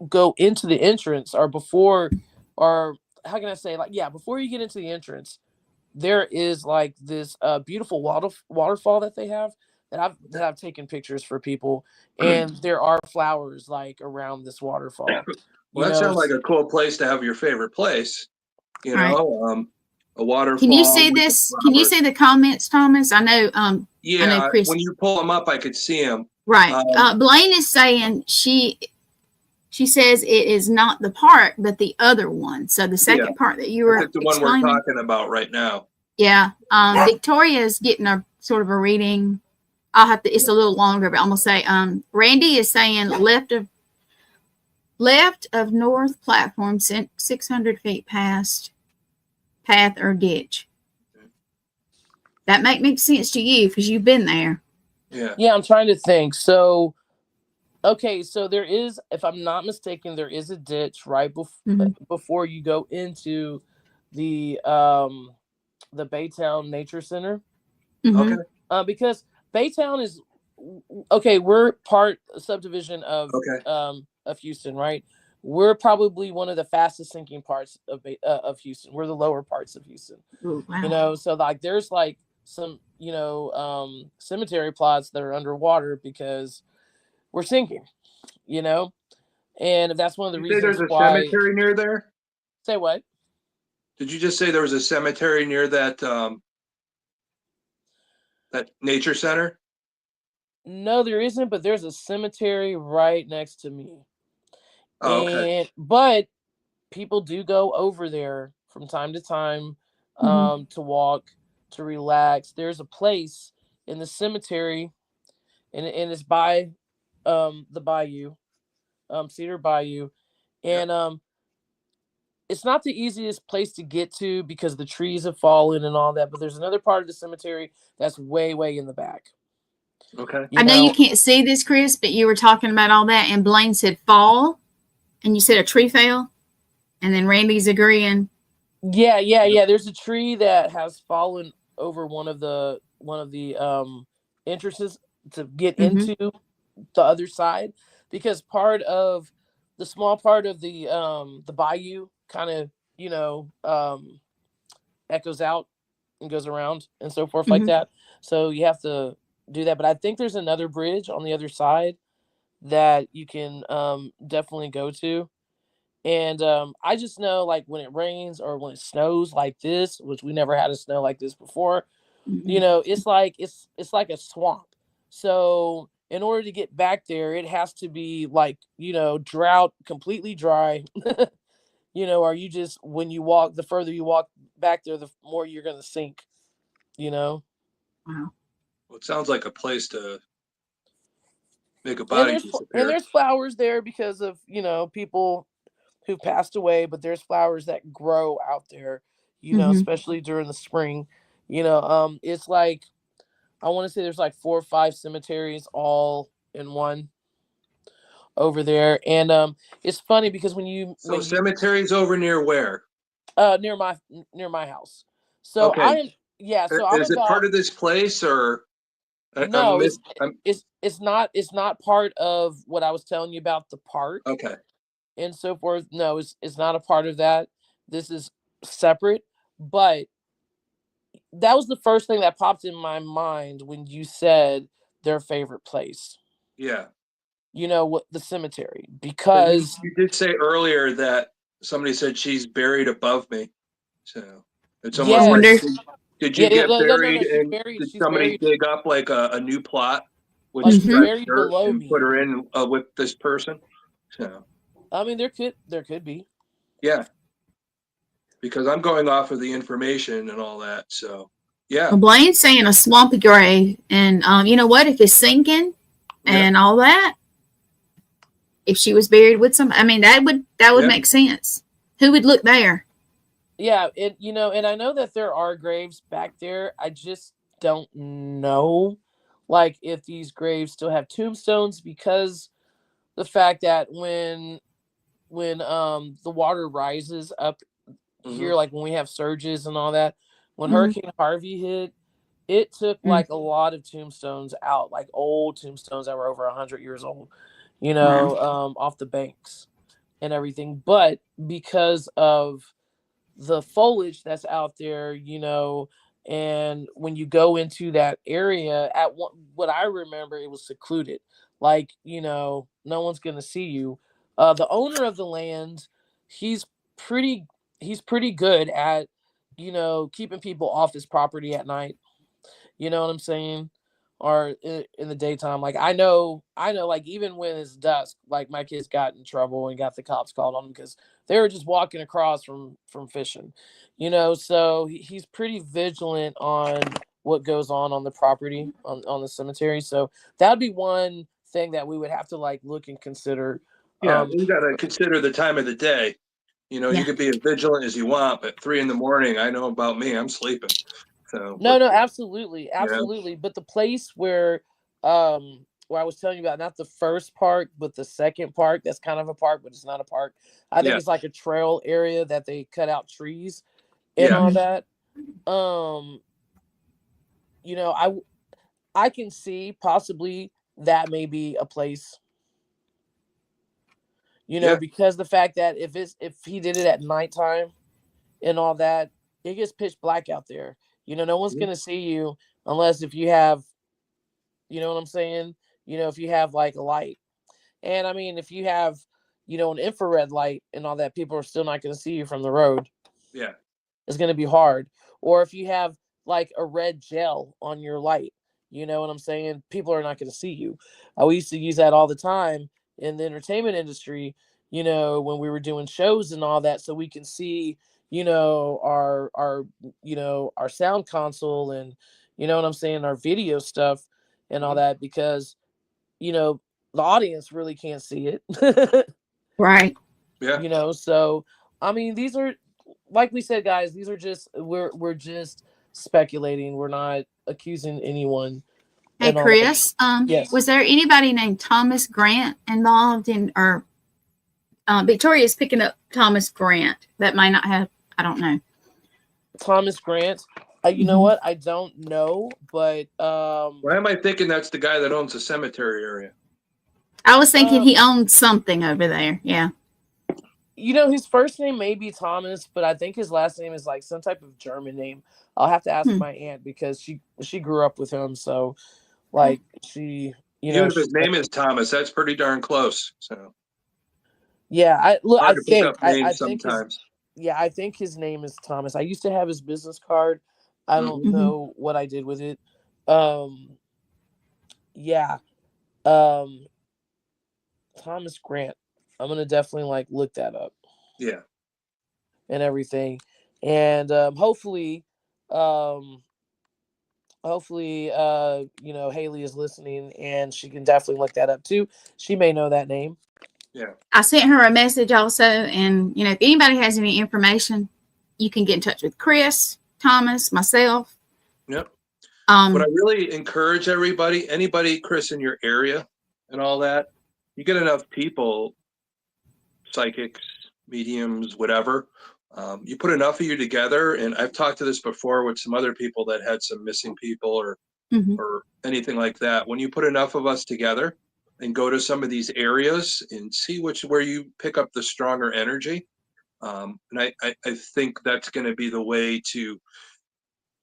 go into the entrance, or before, or how can I say, like, yeah, before you get into the entrance, there is like this beautiful waterfall that they have, that I've taken pictures for people, and there are flowers like around this waterfall. Well, that sounds like a cool place to have your favorite place. Right. A waterfall. Can you see this? Can you see the comments, Thomas? I know. Yeah, I know Chris. when you pull them up, I could see them. Right. Blaine is saying she says it is not the park, but the other one. So the second part that you were the one explaining. we're talking about right now. Yeah. Victoria is getting a sort of a reading. I'll have to. It's a little longer, but I'm gonna say. Randy is saying left of north platform, 600 feet past path or ditch. That makes sense to you because you've been there. Yeah, I'm trying to think. So, okay, so there is, if I'm not mistaken, there is a ditch right before you go into the Baytown Nature Center. Okay. Because Baytown is we're part subdivision of Houston, right? We're probably one of the fastest sinking parts of Houston. We're the lower parts of Houston. Ooh, wow. So like there's like some cemetery plots that are underwater because we're sinking. And that's one of the reasons there's a why. Cemetery near there? Say what? Did you just say there was a cemetery near that that nature center? No, there isn't, but there's a cemetery right next to me. Oh, okay. But people do go over there from time to time to walk, to relax. There's a place in the cemetery, and it's by the bayou, Cedar Bayou, and it's not the easiest place to get to because the trees have fallen and all that. But there's another part of the cemetery that's way in the back. Okay. I know you can't see this, Chris, but you were talking about all that, and Blaine said fall, and you said a tree fell, and then Randy's agreeing. Yeah. There's a tree that has fallen over one of the entrances to get into the other side, because part of the small part of the bayou kind of echoes out and goes around and so forth like that. So you have to do that. But I think there's another bridge on the other side that you can definitely go to. And I just know, like, when it rains or when it snows like this, which we never had a snow like this before, it's like a swamp. So in order to get back there, it has to be like, drought, completely dry. Or you just, when you walk, the further you walk back there, the more you're going to sink, Wow. Well, it sounds like a place to make a body disappear. And there's flowers there because of, people who passed away, but there's flowers that grow out there, especially during the spring. It's like, I want to say there's like 4 or 5 cemeteries all in one over there. And it's funny because cemeteries over near where? Near my house. So okay. I'm is it part of this place, or no? It's not part of what I was telling you about the park. Okay. And so forth. No, it's not a part of that. This is separate. But that was the first thing that popped in my mind when you said their favorite place. Yeah. what the cemetery, because you did say earlier that somebody said she's buried above me. So it's I almost like, wonder. yes, did you yeah, get no, buried and did she's somebody buried, dig up like a new plot with like some she's Mhm. fresh buried dirt below and put me. her in with this person? So I mean, there could be. yeah, because I'm going off of the information and all that. So yeah, Well, Blaine's saying a swampy grave, and you know what? If it's sinking yeah, and all that, if she was buried with some, I mean, that would yeah. make sense. Who would look there? Yeah, and I know that there are graves back there. I just don't know, like, if these graves still have tombstones, because the fact that when the water rises up Hmm. here, like when we have surges and all that, when Mm-hmm. Hurricane Harvey hit, it took like a lot of tombstones out, like old tombstones that were over 100 years old, Wow. off the banks and everything. But because of the foliage that's out there, and when you go into that area what I remember, it was secluded. Like, no one's gonna see you. The owner of the land, he's pretty he's pretty good at, keeping people off his property at night. You know what I'm saying? Or in the daytime. Like, I know, like, even when it's dusk, like, my kids got in trouble and got the cops called on them because they were just walking across from fishing. So he's pretty vigilant on what goes on the property, on the cemetery. So that'd be one thing that we would have to, like, look and consider. Yeah, Um, you got to consider the time of the day. You Yeah. could be as vigilant as you want, but 3 in the morning, I know about me, I'm sleeping. So, No, no, absolutely, you know, absolutely. But the place where I was telling you about, not the first park, but the second park, that's kind of a park, but it's not a park. I think yeah, it's like a trail area that they cut out trees and yeah, all Mm-hmm. that. Um, you know, I can see possibly that may be a place, yeah, because the fact that if he did it at nighttime and all that, it gets pitch black out there. No one's mhm, gonna see you unless if you have, you know what I'm saying? If you have like a light. And I mean, if you have, an infrared light and all that, people are still not going to see you from the road. yeah, It's going to be hard. Or if you have like a red gel on your light, you know what I'm saying? People are not going to see you. We used to use that all the time in the entertainment industry, when we were doing shows and all that, so we can see, our sound console, and you know what I'm saying, our video stuff and all mhm, that, because you know the audience really can't see it. Right. yeah, So I mean, these are, like we said, guys, these are just, we're just speculating. We're not accusing anyone Hey, and all that. Chris. Yes. Was there anybody named Thomas Grant involved in, or Victoria's picking up Thomas Grant? That might not have. I don't know. Thomas Grant. You know Hmm. what? I don't know, but why am I thinking that's the guy that owns the cemetery area? I was thinking uh, he owned something over there. Yeah. his first name may be Thomas, but I think his last name is like some type of German name. I'll have to ask Hmm. my aunt because she grew up with him, so Okay. like she, Even if she, his name is Thomas, that's pretty darn close. So yeah. I look. hard to pick up I names think his sometimes. Yeah, I think his name is Thomas. I used to have his business card. I don't Hmm. Hmm. know what I did with it. Um, yeah. Um, Thomas Grant. I'm gonna definitely like look that up Yeah, and everything, and um, hopefully, Haley is listening and she can definitely look that up too. She may know that name. yeah, I sent her a message also, and if anybody has any information, you can get in touch with Chris, Thomas, myself. yep. What I Um, really encourage everybody, anybody, Chris, in your area and all that, you get enough people, psychics, mediums, whatever. You put enough of you together, and I've talked to this before with some other people that had some missing people mhm. or anything like that. When you put enough of us together and go to some of these areas and see where you pick up the stronger energy, and I think that's going to be the way to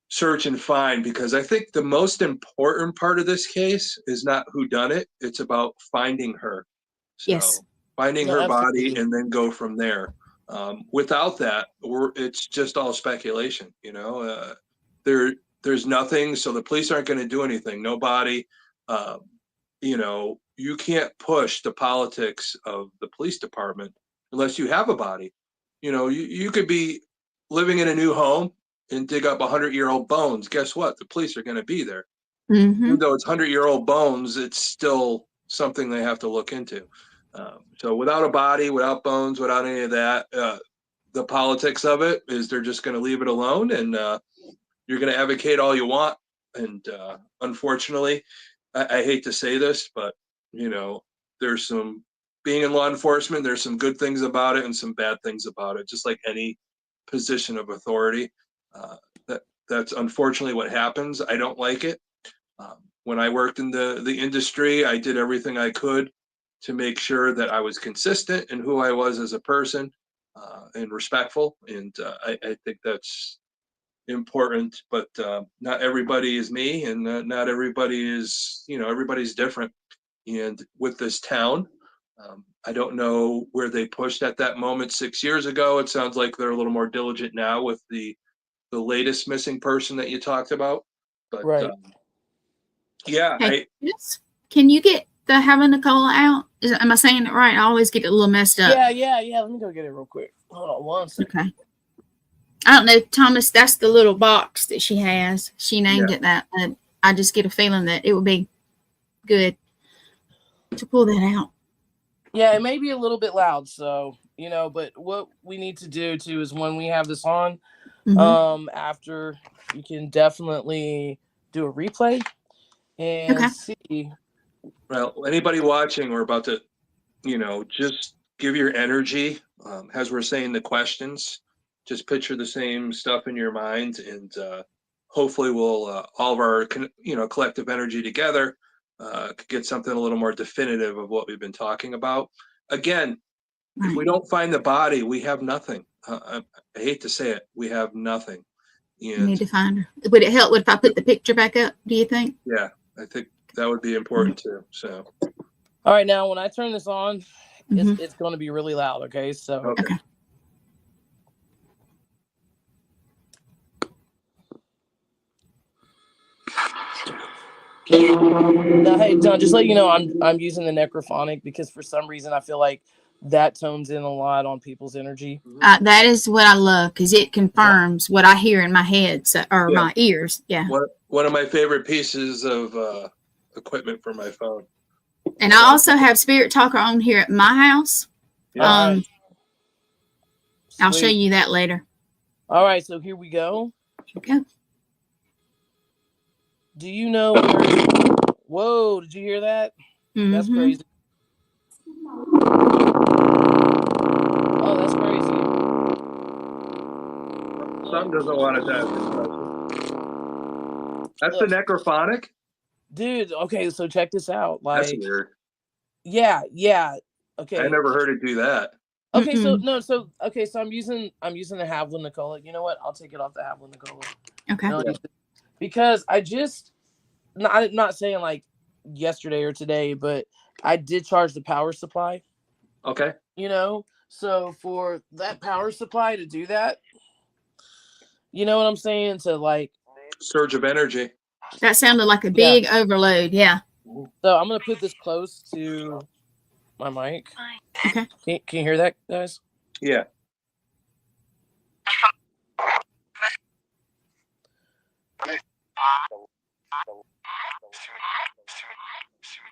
search and find, because I think the most important part of this case is not who done it. It's about finding her. So Yes. finding No, her absolutely. body and then go from there. Without that, it's just all speculation. There's nothing. So the police aren't going to do anything. No body. Um, you can't push the politics of the police department unless you have a body. You could be living in a new home and dig up 100-year-old bones. Guess what? The police are going to be there. Even though it's 100-year-old bones, it's still something they have to look into. So without a body, without bones, without any of that, the politics of it is they're just going to leave it alone, and you're going to advocate all you want. And unfortunately, I hate to say this, but there's some being in law enforcement. There's some good things about it and some bad things about it. Just like any position of authority, that's unfortunately what happens. I don't like it. When I worked in the industry, I did everything I could to make sure that I was consistent in who I was as a person, and respectful. And I think that's important, but not everybody is me, and not everybody is, everybody's different. And with this town, I don't know where they pushed at that moment 6 years ago. It sounds like they're a little more diligent now with the latest missing person that you talked about. But Right. yeah, Hey, can you get the having Nicole out? Am I saying it right? I always get it a little messed up. Yeah. Let me go get it real quick. Hold on one second. Okay. I don't know, Thomas. That's the little box that she has. She named it that. I just get a feeling that it would be good to pull that out. Yeah, it may be a little bit loud, so but what we need to do too is when we have this on, after, you can definitely do a replay and see. Well, anybody watching, we're about to, just give your energy, as we're saying the questions. Just picture the same stuff in your mind, and hopefully we'll all of our collective energy together could get something a little more definitive of what we've been talking about. Again, if we don't find the body, we have nothing. I hate to say it, we have nothing. You need to find her. Would it help if I put the picture back up, do you think? Yeah, I think that would be important too. So, all right, now when I turn this on, it's going to be really loud. Okay, so okay. Now, hey John, just let you know, I'm using the necrophonic because for some reason I feel like that tones in a lot on people's energy. That is what I love, because it confirms what I hear in my head, or my ears. Yeah. One of my favorite pieces of equipment for my phone. And I also have Spirit Talker on here at my house. Right. I'll show you that later. All right, so here we go. Okay. Do you know where? Whoa! Did you hear that? That's crazy. Oh, that's crazy. Something doesn't want to die. That's the necrophonic, dude. Okay, so check this out. Like, that's weird. Yeah. Okay. I never heard it do that. Okay, so I'm using the Havlin Nicola. You know what? I'll take it off the Havlin Nicola. Okay. Because I just not saying like yesterday or today, but I did charge the power supply. Okay. So for that power supply to do that, you know what I'm saying? To like surge of energy. That sounded like a big overload. Yeah. So I'm gonna put this close to my mic. Okay. Can you hear that, guys? Yeah.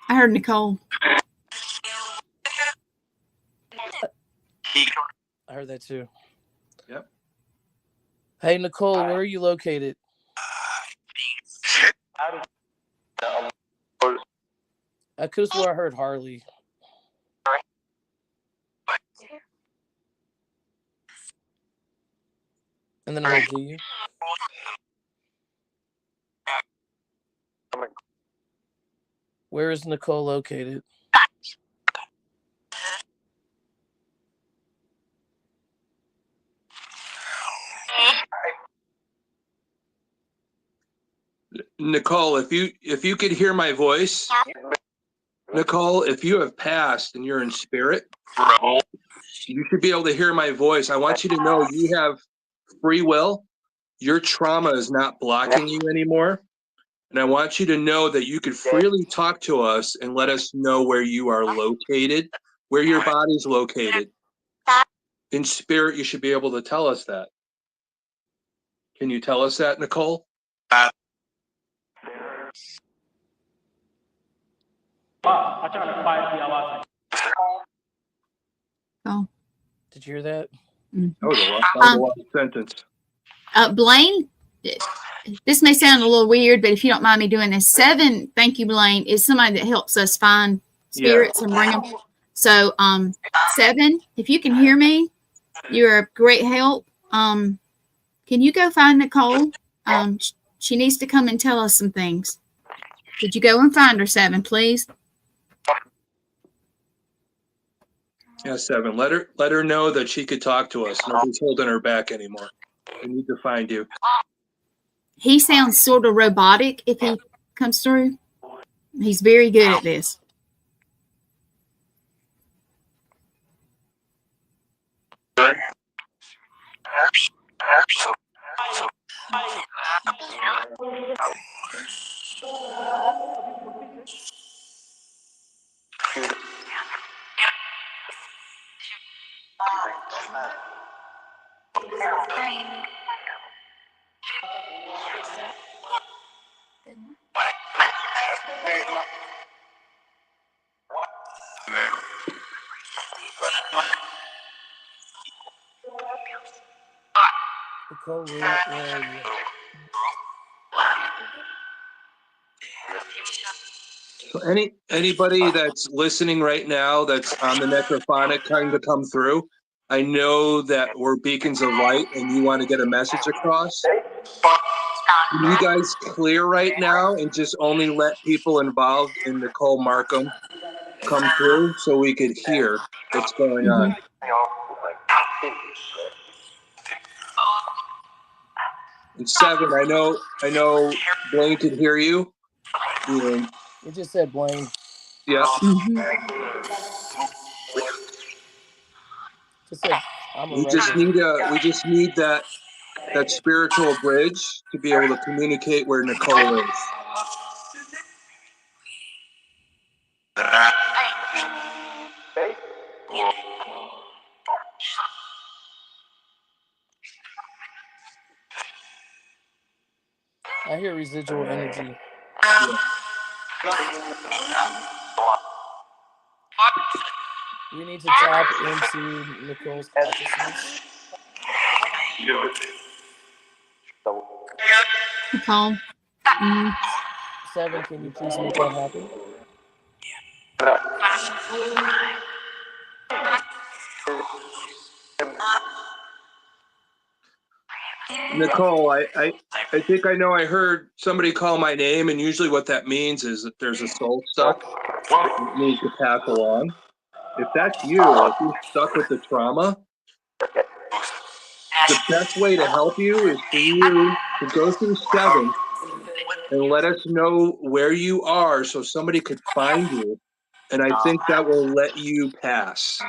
I heard Nicole. I heard that too. Yep. Hey, Nicole, where are you located? I could have swore I heard Harley. And then I heard you. Where is Nicole located? Nicole, if you could hear my voice, Nicole, if you have passed and you're in spirit, you should be able to hear my voice. I want you to know you have free will. Your trauma is not blocking you anymore. And I want you to know that you could freely talk to us and let us know where you are located, where your body's located. In spirit, you should be able to tell us that. Can you tell us that, Nicole? Oh. Did you hear that? That was a long sentence. Blaine, this may sound a little weird, but if you don't mind me doing this, 7, thank you, Blaine, is somebody that helps us find spirits and bring them. So, 7, if you can hear me, you're a great help. Can you go find Nicole? She needs to come and tell us some things. Could you go and find her, 7, please? Yeah, 7. Let her know that she could talk to us. Nobody's holding her back anymore. We need to find you. He sounds sort of robotic if he comes through. He's very good at this. Nicole, where are you? So anybody that's listening right now that's on the necrophonic trying to come through, I know that we're beacons of light and you want to get a message across. Can you guys clear right now and just only let people involved in Nicole Marcum come through so we could hear what's going on? And 7, I know Blaine can hear you. You just said Blaine. Yeah. Just said, We just need that spiritual bridge to be able to communicate where Nicole is. I hear residual energy. We need to tap into Nicole's consciousness. Nicole. 7, can you please make that happen? Nicole, I think I know I heard somebody call my name, and usually what that means is that there's a soul stuck that needs to pass along. If that's you, if you're stuck with the trauma, the best way to help you is for you to go through 7 and let us know where you are so somebody could find you. And I think that will let you pass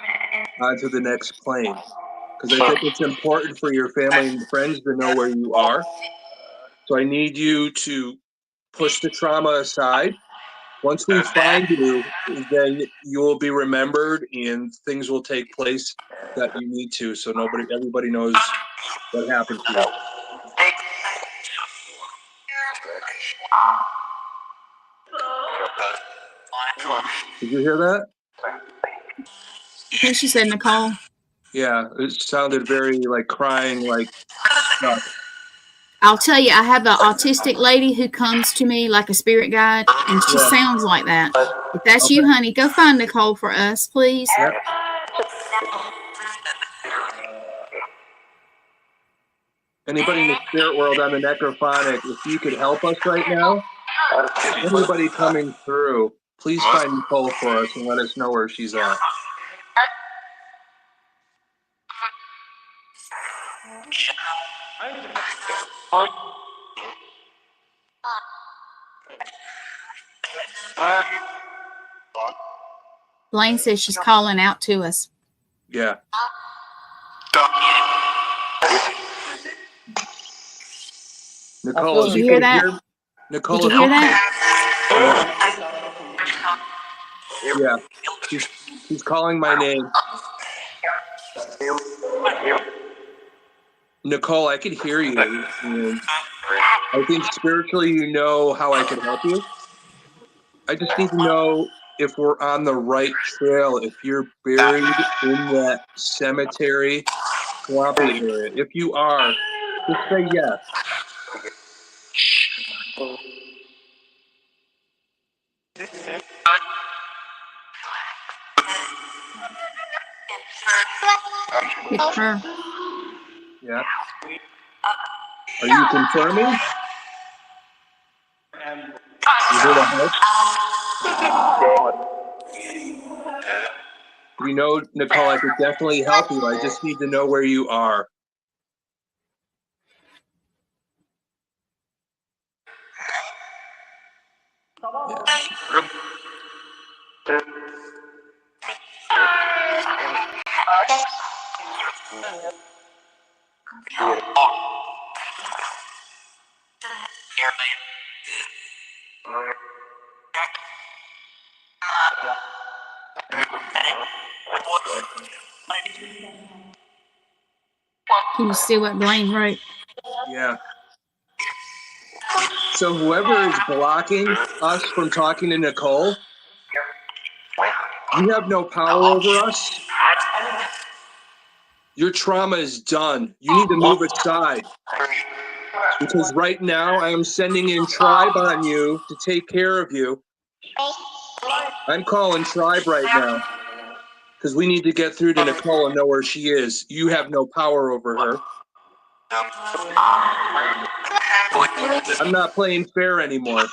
onto the next plane. Because I think it's important for your family and friends to know where you are. So I need you to push the trauma aside. Once we find you, then you will be remembered and things will take place that you need to. So everybody knows what happened to you. Did you hear that? I think she said Nicole. Yeah, it sounded very like crying, like stuck. I'll tell you, I have an autistic lady who comes to me like a spirit guide, and she sounds like that. If that's you, honey, go find Nicole for us, please. Yep. Anybody in the spirit world on the necrophonic, if you could help us right now, anybody coming through, please find Nicole for us and let us know where she's at. Blaine says she's calling out to us. Yeah. Nicole, Did you hear that? Nicole, did you hear that? Yeah. She's calling my name. Nicole, I could hear you. I think spiritually you know how I can help you. I just need to know if we're on the right trail, if you're buried in that cemetery swampy area. If you are, just say yes. It's her. Yeah. Are you confirming? You hear the house? You know, Nicole, I could definitely help you. I just need to know where you are. Yeah. Can you see what Blaine wrote? Yeah. So whoever is blocking us from talking to Nicole, you have no power over us. Your trauma is done. You need to move aside. Because right now I am sending in tribe on you to take care of you. I'm calling tribe right now. Because we need to get through to Nicole and know where she is. You have no power over her. I'm not playing fair anymore.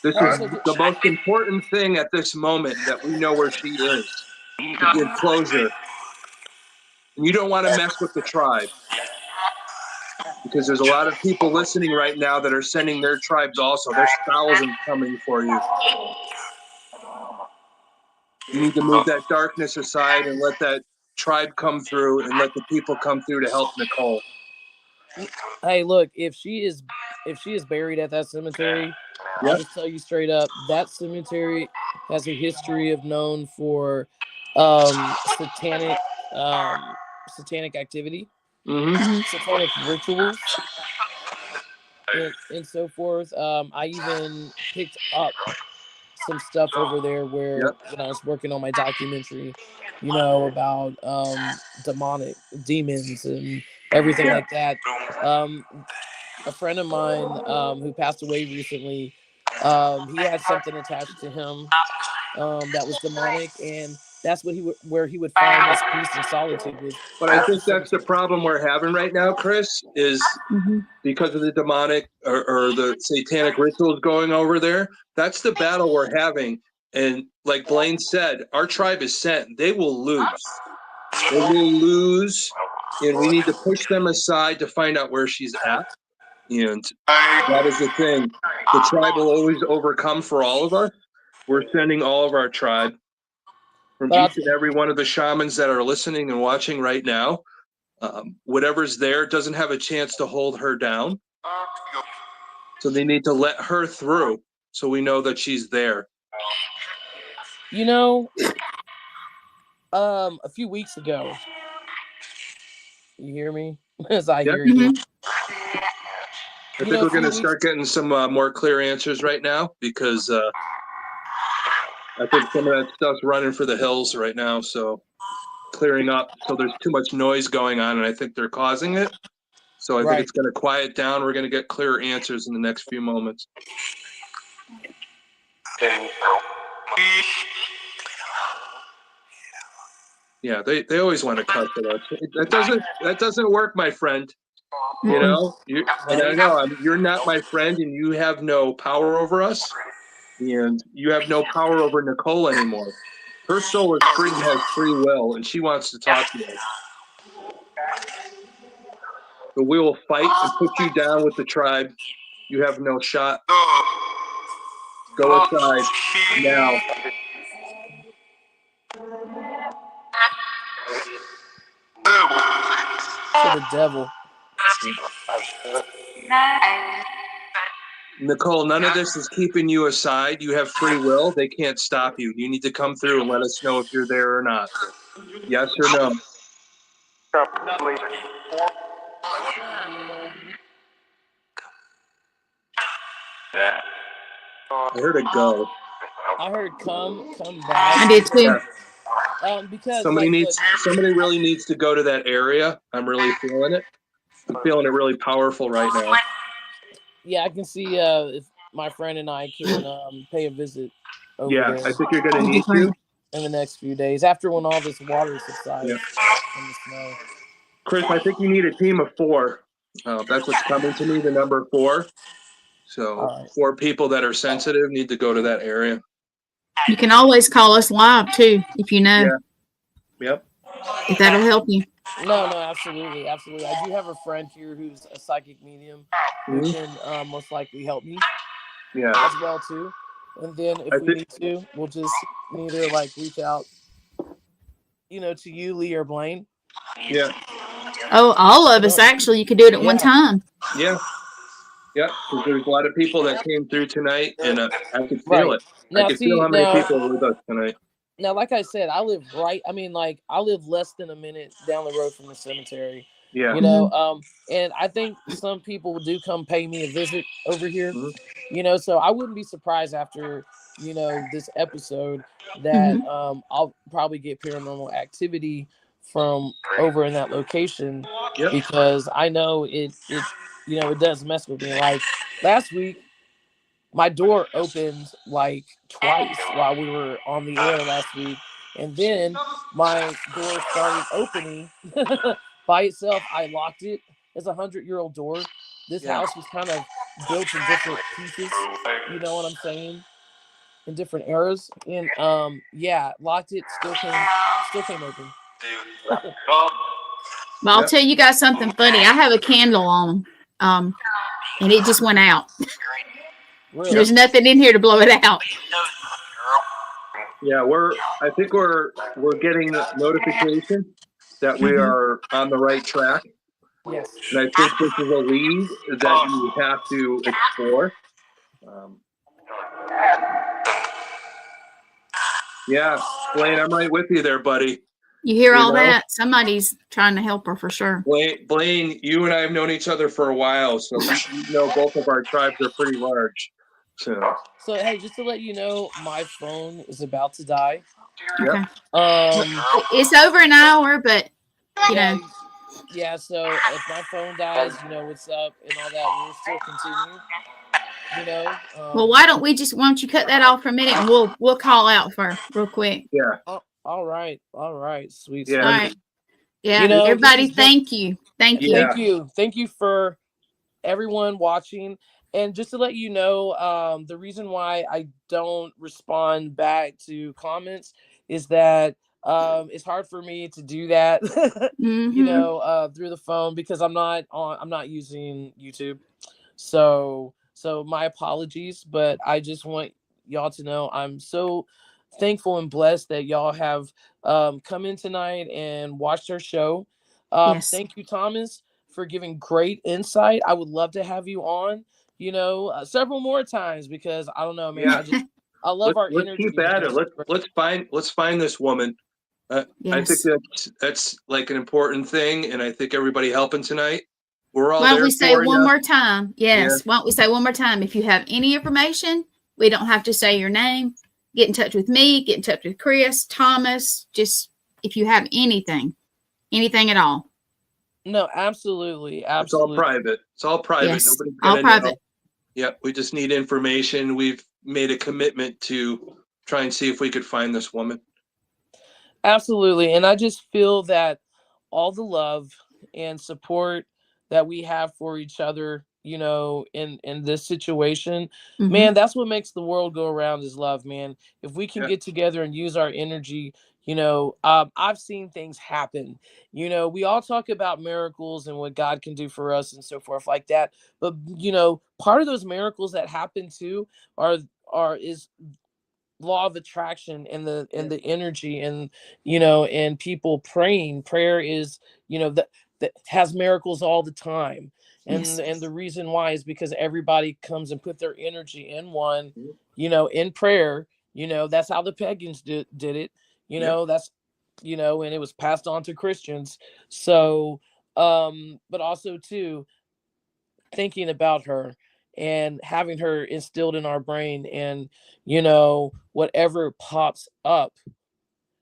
This is the most important thing at this moment, that we know where she is, to give closure. And you don't want to mess with the tribe, because there's a lot of people listening right now that are sending their tribes also. There's thousands coming for you. You need to move that darkness aside and let that tribe come through and let the people come through to help Nicole. Hey, look, if she is buried at that cemetery, I'll just tell you straight up, that cemetery has a history of known for satanic activity, satanic rituals, and so forth. I even picked up some stuff over there where when I was working on my documentary, about demons and everything like that. A friend of mine who passed away recently, he had something attached to him that was demonic, and that's what where he would find his peace and solitude was. But I think that's the problem we're having right now, Chris, is because of the demonic or the satanic rituals going over there. That's the battle we're having. And like Blaine said, our tribe is sent. They will lose. They will lose. And we need to push them aside to find out where she's at. And that is the thing. The tribe will always overcome for all of us. We're sending all of our tribe from each and every one of the shamans that are listening and watching right now. Whatever's there doesn't have a chance to hold her down. So they need to let her through so we know that she's there. A few weeks ago, you hear me? As I hear you. I think we're going to start getting some more clear answers right now, because I think some of that stuff's running for the hills right now. So clearing up. So there's too much noise going on, and I think they're causing it. So I think it's going to quiet down. We're going to get clearer answers in the next few moments. Yeah, they always want to cuss at us. That doesn't work, my friend. You know, and I know you're not my friend, and you have no power over us, and you have no power over Nicole anymore. Her soul is free and has free will, and she wants to talk to you. So we will fight and put you down with the tribe. You have no shot. Go inside now. For the devil. Nicole, none of this is keeping you aside. You have free will. They can't stop you. You need to come through and let us know if you're there or not. Yes or no? I heard it go. I heard come back. I did too. Because Somebody like, somebody really needs to go to that area. I'm really feeling it. I'm feeling it really powerful right now. Yeah, I can see if my friend and I can pay a visit over Yeah, there I think you're gonna need to. in the next few days after when all this water subsides from the snow. Chris, I think you need a team of 4. That's what's coming to me, the number 4. So 4 people that are sensitive need to go to that area. You can always call us live too, if you know. Yeah. Yep. If that'll help you. No, absolutely. I do have a friend here who's a psychic medium who can most likely help me. Yeah. As well too. And then if we need to, we'll just either like reach out, to you, Lee, or Blaine. Yeah. Oh, all of us actually. You could do it at one time. Yeah. Yeah, because there's a lot of people that came through tonight, and I could feel it. Now, I could feel how many people were with us tonight. Now, like I said, I live I live less than a minute down the road from the cemetery. Yeah. And I think some people do come pay me a visit over here. So I wouldn't be surprised after, this episode that I'll probably get paranormal activity from over in that location because I know it does mess with me. Like last week, my door opened like twice while we were on the air last week. And then my door started opening by itself. I locked it. It's a 100-year-old door. This house was kind of built in different pieces. You know what I'm saying? In different eras. And locked it, still came open. Well, I'll tell you guys something funny. I have a candle on, and it just went out. Really? There's nothing in here to blow it out. Yeah, I think we're getting notification that we are on the right track. Yes. And I think this is a lead that you have to explore. Yeah, Blaine, I'm right with you there, buddy. You hear all that? Somebody's trying to help her for sure. Blaine, you and I have known each other for a while, so both of our tribes are pretty large. So hey, just to let you know, my phone is about to die. Okay. It's over an hour, but Yeah, so if my phone dies, you know what's up and all that, we'll still continue. Well, why don't you cut that off for a minute and we'll call out for real quick. Yeah. All right, sweet. Yeah. All right. Yeah. Everybody, thank you. Thank you for everyone watching. And just to let you know, the reason why I don't respond back to comments is that it's hard for me to do that, through the phone because I'm not using YouTube. So my apologies, but I just want y'all to know I'm so thankful and blessed that y'all have come in tonight and watched our show. Thank you, Thomas, for giving great insight. I would love to have you on, several more times because I don't know, man. Yeah. I love our energy. Let's keep at it. Let's find this woman. I think that's like an important thing, and I think everybody helping tonight. We're all. Why don't we say one more time? Yes. Why don't we say one more time? If you have any information, we don't have to say your name. Get in touch with me. Get in touch with Chris, Thomas. Just if you have anything at all. No, absolutely. It's all private. It's all private. Yes, Nobody's all private. Yeah, we just need information. We've made a commitment to try and see if we could find this woman. Absolutely. And I just feel that all the love and support that we have for each other, you know, in this situation, Mhm. man, that's what makes the world go around is love, man. If we can Yeah. get together and use our energy, you know, I've seen things happen. You know, we all talk about miracles and what God can do for us and so forth like that. But you know, part of those miracles that happen too is law of attraction and the energy, and you know, and people praying. Prayer is, you know, that has miracles all the time. Yes. And the reason why is because everybody comes and put their energy in one, Mhm. you know, in prayer. You know, that's how the pagans did it. You Yep. know, that's, you know, and it was passed on to Christians. So but also too, thinking about her and having her instilled in our brain, and you know, whatever pops up,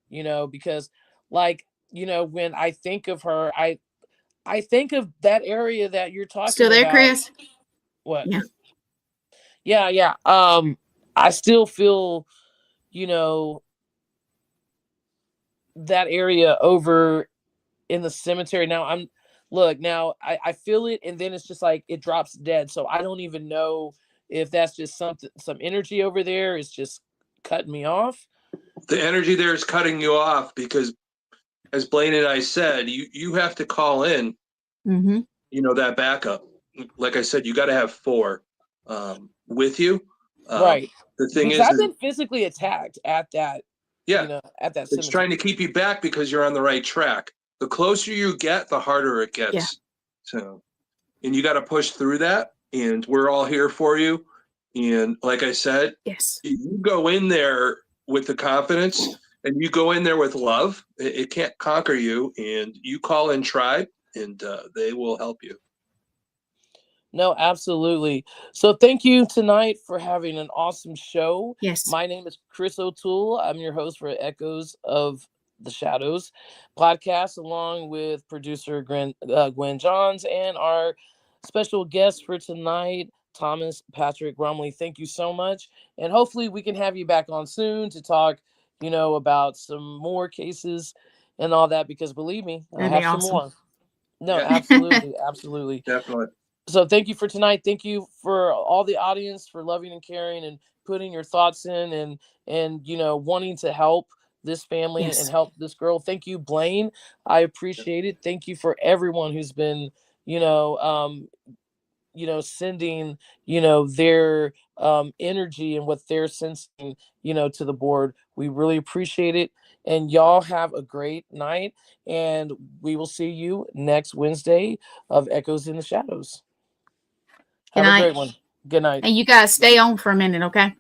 you know, because like, you know, when I think of her, I think of that area that you're Still talking there, about. Chris? What? Yeah. Yeah. I still feel, you know, that area over in the cemetery. Now I feel it, and then it's just like it drops dead. So I don't even know if that's just some energy over there is just cutting me off. The energy there is cutting you off because, as Blaine and I said, you have to call in, Mm-hmm. you know, that backup. Like I said, you got to have 4 with you. Right. The thing Because is, I've been physically attacked at that, you yeah, know, at that it's trying cemetery. to keep you back because you're on the right track. The closer you get, the harder it Yeah. gets. So, and you got to push through that. And we're all here for you. And like I said, Yes. you go in there with the confidence and you go in there with love. It can't conquer you. And you call in tribe, and they will help you. No, absolutely. So thank you tonight for having an awesome show. Yes. My name is Chris O'Toole. I'm your host for Echoes of the Shadows podcast, along with producer Gwen Johns and our special guest for tonight, Thomas Patrick Gormley. Thank you so much. And hopefully we can have you back on soon to talk, you know, about some more cases and all that, because believe me, I That'd be have some awesome. more. No, Yeah, absolutely. Absolutely. definitely. So thank you for tonight. Thank you for all the audience for loving and caring and putting your thoughts in, and you know, wanting to help this family and Yes. help this girl. Thank you, Blaine. I appreciate it. Thank you for everyone who's been, you know, sending, you know, their energy and what they're sensing, you know, to the board. We really appreciate it. And y'all have a great night. And we will see you next Wednesday of Echoes in the Shadows. Good Have a night. great one. Good night. And you guys stay on for a minute, okay?